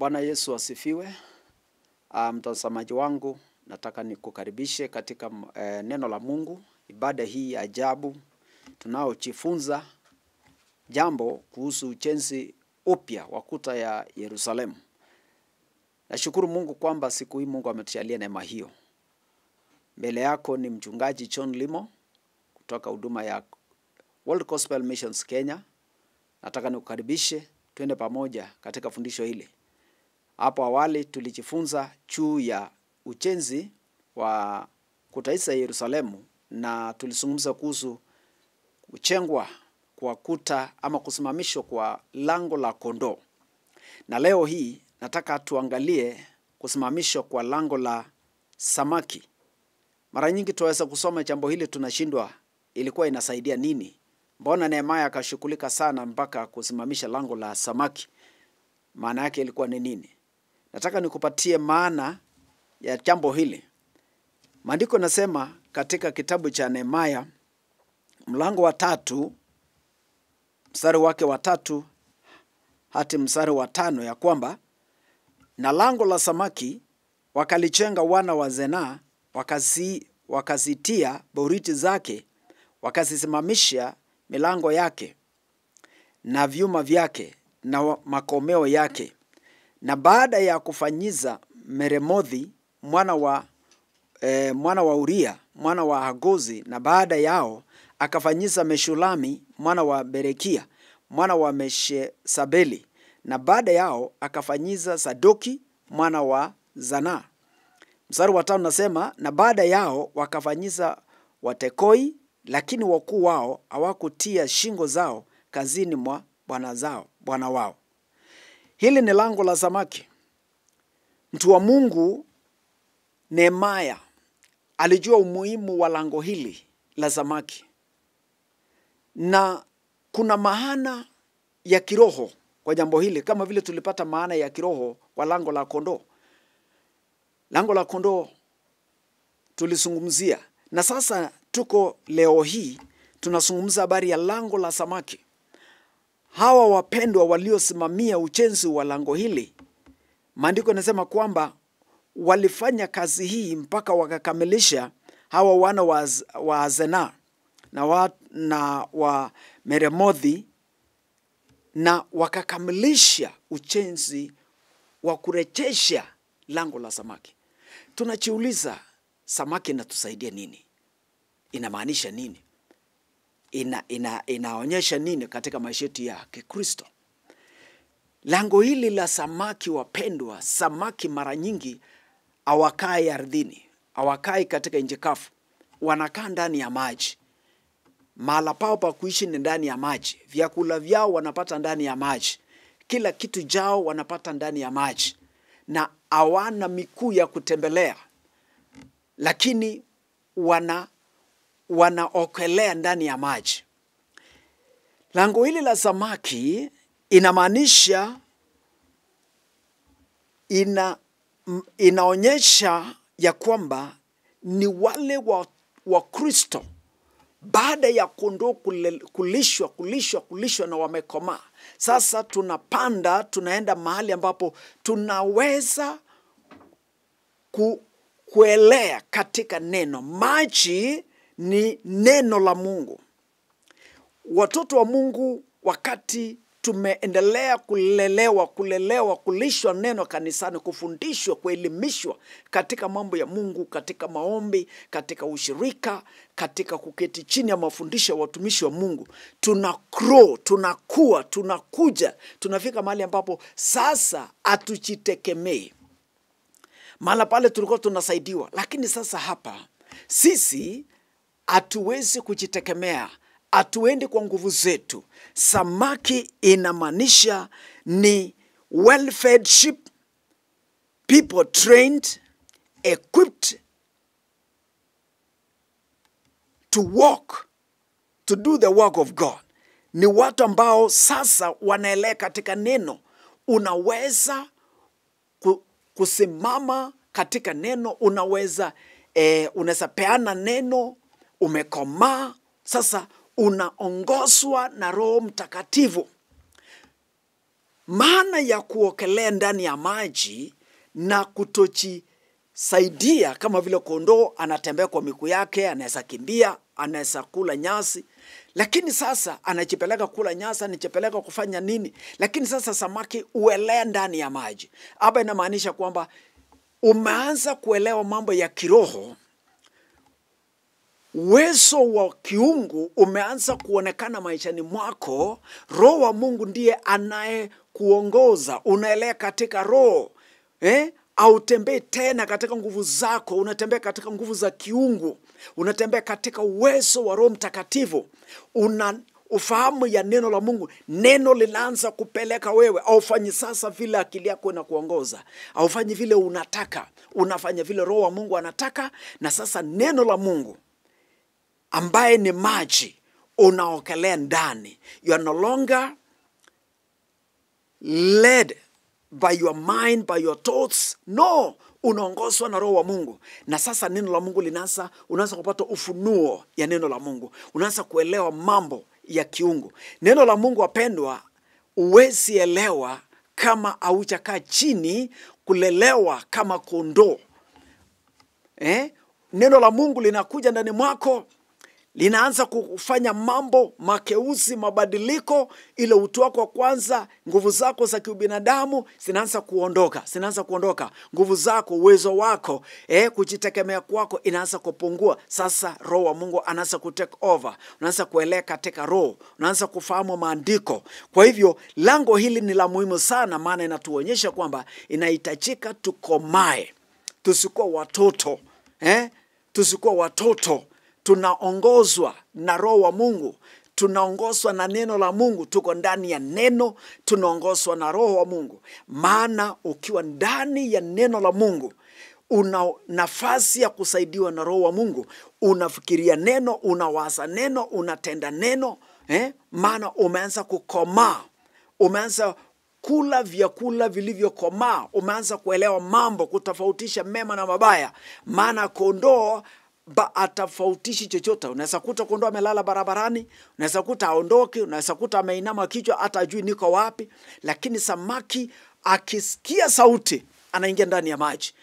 Bwana Yesu asifiwe. Mtazamaji wangu, nataka nikukaribishe katika neno la Mungu, ibada hii ya ajabu. Tunaojifunza jambo kuhusu ujenzi upya wa kuta ya Yerusalemu. Nashukuru Mungu kwamba siku hii Mungu ametujalia neema hiyo. Mbele yako ni mchungaji John Limo kutoka huduma ya World Gospel Missions Kenya. Nataka nikukaribishe twende pamoja katika fundisho hili. Hapo awali tulijifunza juu ya ujenzi wa kuta ya Yerusalemu na tulizungumza kuhusu kujengwa kwa kuta ama kusimamishwa kwa lango la kondoo. Na leo hii nataka tuangalie kusimamishwa kwa lango la samaki. Mara nyingi tuweza kusoma jambo hili tunashindwa ilikuwa inasaidia nini? Mbona Nehemia akashughulika sana mpaka kusimamisha lango la samaki? Maana yake ilikuwa ni nini? Nataka nikupatie maana ya jambo hili. Maandiko nasema katika kitabu cha Nehemia mlango wa 3 mstari wake wa 3 hadi mstari wa 5 ya kwamba na lango la samaki wakalijenga wana wa Zena, wakazitia boriti zake, wakazisimamisha milango yake na vyuma vyake na makomeo yake. Na baada ya kufanyiza Meremothi mwana wa Uria mwana wa Hagozi, na baada yao akafanyiza Meshulami mwana wa Berekia mwana wa Meshesabeli, na baada yao akafanyiza Sadoki mwana wa Zana. Mstari wa 5 nasema na baada yao wakafanyiza Watekoi, lakini wakuu wao hawakutia shingo zao kazini mwa bwana wao. Hili ni lango la samaki. Mtu wa Mungu Nehemia alijua umuhimu wa lango hili la samaki. Na kuna maana ya kiroho kwa jambo hili, kama vile tulipata maana ya kiroho kwa lango la kondoo. Lango la kondoo tulizungumzia, na sasa tuko leo hii tunazungumza habari ya lango la samaki. Hawa wapendwa waliosimamia ujenzi wa lango hili, maandiko yanasema kwamba walifanya kazi hii mpaka wakakamilisha. Hawa wana wa Zena na wa Meremothi, na wakakamilisha ujenzi wa kurejesha lango la samaki. Tunajiuliza, samaki inatusaidia nini? Inamaanisha nini? Inaonyesha nini katika maisha yetu ya Kikristo? Lango hili la samaki, wapendwa, samaki mara nyingi hawakai ardhini, hawakai katika nchi kavu, wanakaa ndani ya maji. Mahala pao pa kuishi ni ndani ya maji. Vyakula vyao wanapata ndani ya maji. Kila kitu jao wanapata ndani ya maji. Na hawana miguu ya kutembelea, lakini wanaogelea ndani ya maji. Lango hili la samaki inamaanisha, inaonyesha ya kwamba ni wale wa Kristo baada ya kondoo kulishwa na wamekomaa. Sasa tunapanda, tunaenda mahali ambapo tunaweza kuelea katika neno. Maji ni neno la Mungu. Watoto wa Mungu, wakati tumeendelea kulelewa, kulishwa neno kanisani, kufundishwa, kuelimishwa katika mambo ya Mungu, katika maombi, katika ushirika, katika kuketi chini ya mafundisho ya watumishi wa Mungu, tunagrow, tunakuwa, tunakuja, tunafika mahali ambapo sasa hatujitegemei. Mahala pale tulikuwa tunasaidiwa, lakini sasa hapa sisi hatuwezi kujitegemea, hatuendi kwa nguvu zetu. Samaki inamaanisha ni well-fed sheep, people trained, equipped to walk, to do the work of God. Ni watu ambao sasa wanaelea katika neno. Unaweza kusimama katika neno, unaweza peana neno, umekomaa, sasa unaongozwa na Roho Mtakatifu. maana ya kuogelea ndani ya maji na kutojisaidia kama vile kondoo anatembea kwa miguu yake, anaweza kimbia, anaweza kula nyasi, lakini sasa anajipeleka kula nyasi, anajipeleka kufanya nini? Lakini sasa samaki uelea ndani ya maji. Hapa inamaanisha kwamba umeanza kuelewa mambo ya kiroho, uwezo wa kiungu umeanza kuonekana maishani mwako. Roho wa Mungu ndiye anayekuongoza, unaelea katika roho. Hautembei tena katika nguvu zako, unatembea katika nguvu za kiungu, unatembea katika uwezo wa Roho Mtakatifu. Una ufahamu ya neno la Mungu, neno linaanza kupeleka wewe. Haufanyi sasa vile akili yako inakuongoza, haufanyi vile unataka, unafanya vile Roho wa Mungu anataka. Na sasa neno la Mungu ambaye ni maji unaogelea ndani. You are no longer led by your mind, by your thoughts. No, unaongozwa na Roho wa Mungu. Na sasa neno la Mungu unaanza kupata ufunuo ya neno la Mungu. Unaanza kuelewa mambo ya kiungu. Neno la Mungu, wapendwa, uwezi elewa kama haujakaa chini kulelewa kama kondoo. Neno la Mungu linakuja ndani mwako, linaanza kufanya mambo, makeuzi, mabadiliko. Ile utu wako wa kwanza, nguvu zako za kibinadamu zinaanza kuondoka. Nguvu zako, uwezo wako, kujitegemea kwako inaanza kupungua. Sasa Roho wa Mungu anaanza kutake over. Unaanza kuelea katika roho, unaanza kufahamu maandiko. Kwa hivyo lango hili ni la muhimu sana, maana inatuonyesha kwamba inahitajika tukomae. Tusikuwa watoto, tusikuwa watoto. Tunaongozwa na Roho wa Mungu, tunaongozwa na neno la Mungu, tuko ndani ya neno, tunaongozwa na Roho wa Mungu. Maana ukiwa ndani ya neno la Mungu, una nafasi ya kusaidiwa na Roho wa Mungu. Unafikiria neno, unawaza neno, unatenda neno, maana umeanza kukomaa, umeanza kula vyakula vilivyokomaa, umeanza kuelewa mambo, kutofautisha mema na mabaya. Maana kondoo atafautishi chochote. Unaweza kuta kondoo amelala barabarani, unaweza kuta aondoke, unaweza kuta ameinama kichwa hata ajui niko wapi. Lakini samaki akisikia sauti anaingia ndani ya maji.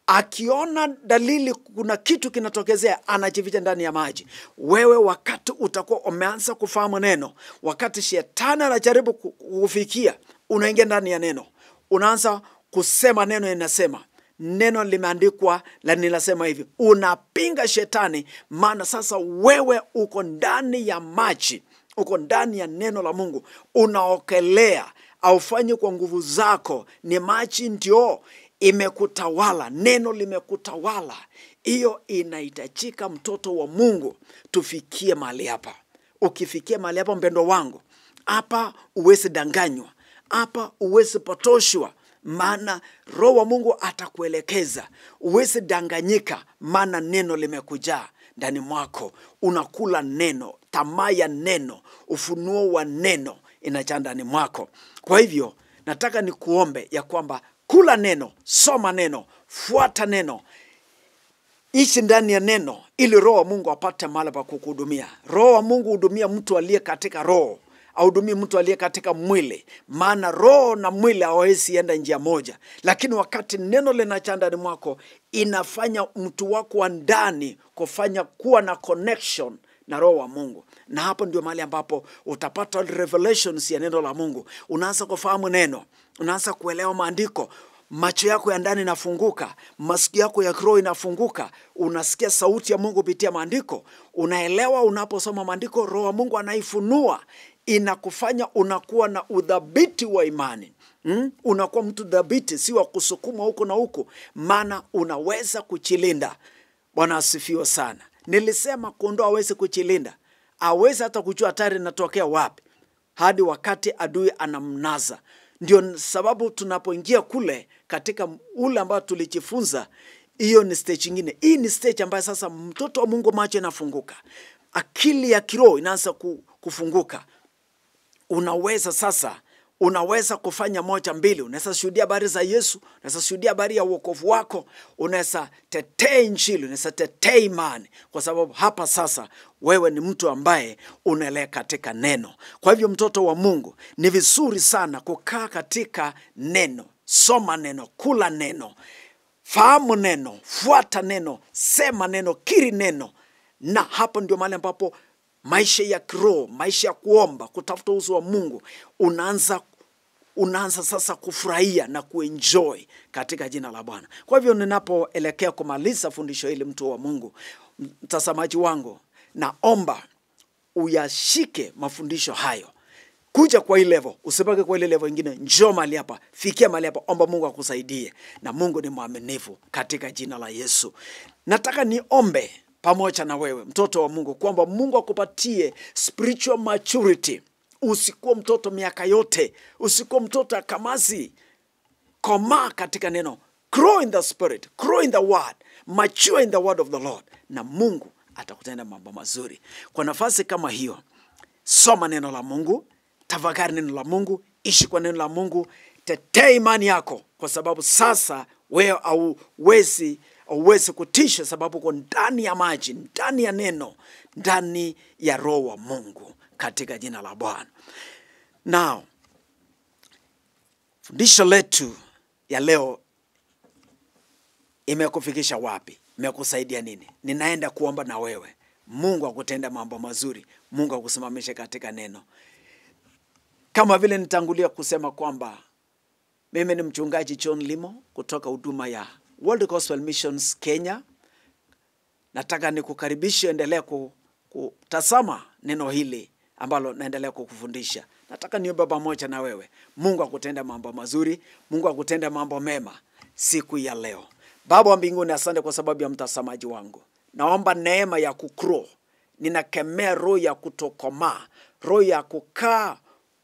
Akiona dalili kuna kitu kinatokezea, anajificha ndani ya maji. Wewe wakati utakuwa umeanza kufahamu neno, wakati shetani anajaribu kufikia, unaingia ndani ya neno. Unaanza kusema neno inasema. Neno limeandikwa la ninasema hivi. Unapinga shetani, maana sasa wewe uko ndani ya maji, uko ndani ya neno la Mungu. Unaogelea, haufanyi kwa nguvu zako, ni maji ndio imekutawala, neno limekutawala. Hiyo inahitajika, mtoto wa Mungu, tufikie mahali hapa. Ukifikia mahali hapa, mpendo wangu, hapa uwezi danganywa, hapa uwezi potoshwa. Maana Roho wa Mungu atakuelekeza. Uwezi danganyika, maana neno limekujaa ndani mwako. Unakula neno, tamaa ya neno, ufunuo wa neno inajaa ndani mwako. Kwa hivyo nataka nikuombe ya kwamba kula neno, soma neno, fuata neno, ishi ndani ya neno, ili Roho wa Mungu apate mahali pa kukuhudumia. Roho wa Mungu hudumia mtu aliye katika roho, hahudumii mtu aliye katika mwili. Maana roho na mwili hawezi enda njia moja. Lakini wakati neno linajaa ndani mwako, inafanya mtu wako wa ndani kufanya kuwa na connection na Roho wa Mungu. Na hapo ndio mahali ambapo utapata revelations ya neno la Mungu. Unaanza kufahamu neno, unaanza kuelewa maandiko. Macho yako ya ndani inafunguka, masikio yako ya kiroho inafunguka. Unasikia sauti ya Mungu kupitia maandiko. Unaelewa unaposoma maandiko, Roho wa Mungu anaifunua. Inakufanya unakuwa na udhabiti wa imani. Unakuwa mtu dhabiti, si wa kusukuma huko na huko. Maana unaweza kujilinda. Bwana asifiwe sana. Nilisema kondoo hawezi kujilinda. Hawezi hata kujua hatari inatokea wapi, hadi wakati adui anamnaza. Ndio sababu tunapoingia kule katika ule ambao tulijifunza, hiyo ni stage nyingine. Hii ni stage ambayo sasa mtoto wa Mungu macho inafunguka. Akili ya kiroho inaanza kufunguka. Unaweza sasa unaweza kufanya moja mbili. Unaweza shuhudia habari za Yesu, unaweza shuhudia habari ya wokovu wako, unaweza tetea injili, unaweza tetea imani, kwa sababu hapa sasa wewe ni mtu ambaye unaelea katika neno. Kwa hivyo mtoto wa Mungu, ni vizuri sana kukaa katika neno. Soma neno, kula neno, fahamu neno, fuata neno, sema neno, kiri neno. Na hapo ndio mahali ambapo maisha ya kiroho, maisha ya kuomba, kutafuta uso wa Mungu, unaanza sasa kufurahia na kuenjoy katika jina la Bwana. Kwa hivyo ninapoelekea kumaliza fundisho hili, mtu wa Mungu, mtazamaji wangu, naomba uyashike mafundisho hayo. Kuja kwa hii level, usibaki kwa ile level nyingine. Njoo mahali hapa, fikia mahali hapa, omba Mungu akusaidie, na Mungu ni mwaminifu katika jina la Yesu. Nataka niombe pamoja na wewe mtoto wa Mungu kwamba Mungu akupatie spiritual maturity. Usikuwa mtoto miaka yote, usikuwa mtoto akamazi. Komaa katika neno, grow in the spirit, grow in the word, mature in the word of the Lord, na Mungu atakutenda mambo mazuri. Kwa nafasi kama hiyo, soma neno la Mungu, tafakari neno la Mungu, ishi kwa neno la Mungu, tetea imani yako, kwa sababu sasa wewe hauwezi kutisha, sababu uko ndani ya maji, ndani ya neno, ndani ya Roho wa Mungu, katika jina la Bwana. Now, fundisho letu ya leo imekufikisha wapi? Imekusaidia nini? Ninaenda kuomba na wewe. Mungu akutenda mambo mazuri. Mungu akusimamishe katika neno. Kama vile nitangulia kusema kwamba mimi ni mchungaji John Limo kutoka huduma ya World Gospel Missions Kenya. Nataka nikukaribishe, endelea kutazama neno hili ambalo naendelea kukufundisha. Nataka niombe pamoja na wewe. Mungu akutenda mambo mazuri, Mungu akutenda mambo mema siku ya leo. Baba wa mbinguni, asante kwa sababu ya mtazamaji wangu. Naomba neema ya kukro. Ninakemea roho ya kutokomaa, roho ya kukaa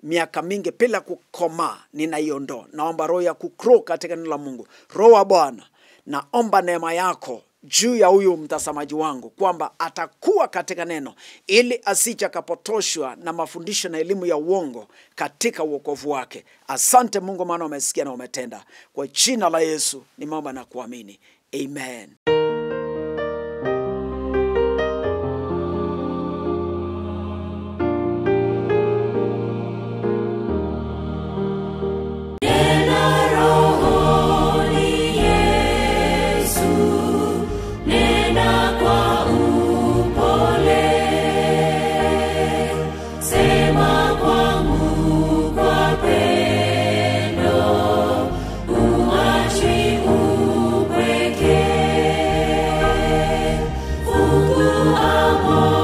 miaka mingi bila kukomaa, ninaiondoa. Naomba roho ya kukro katika neno la Mungu. Roho wa Bwana, naomba neema yako juu ya huyu mtazamaji wangu, kwamba atakuwa katika neno, ili asije akapotoshwa na mafundisho na elimu ya uongo katika wokovu wake. Asante Mungu, maana umesikia na umetenda. Kwa jina la Yesu nimeomba na kuamini. Amen. Mungu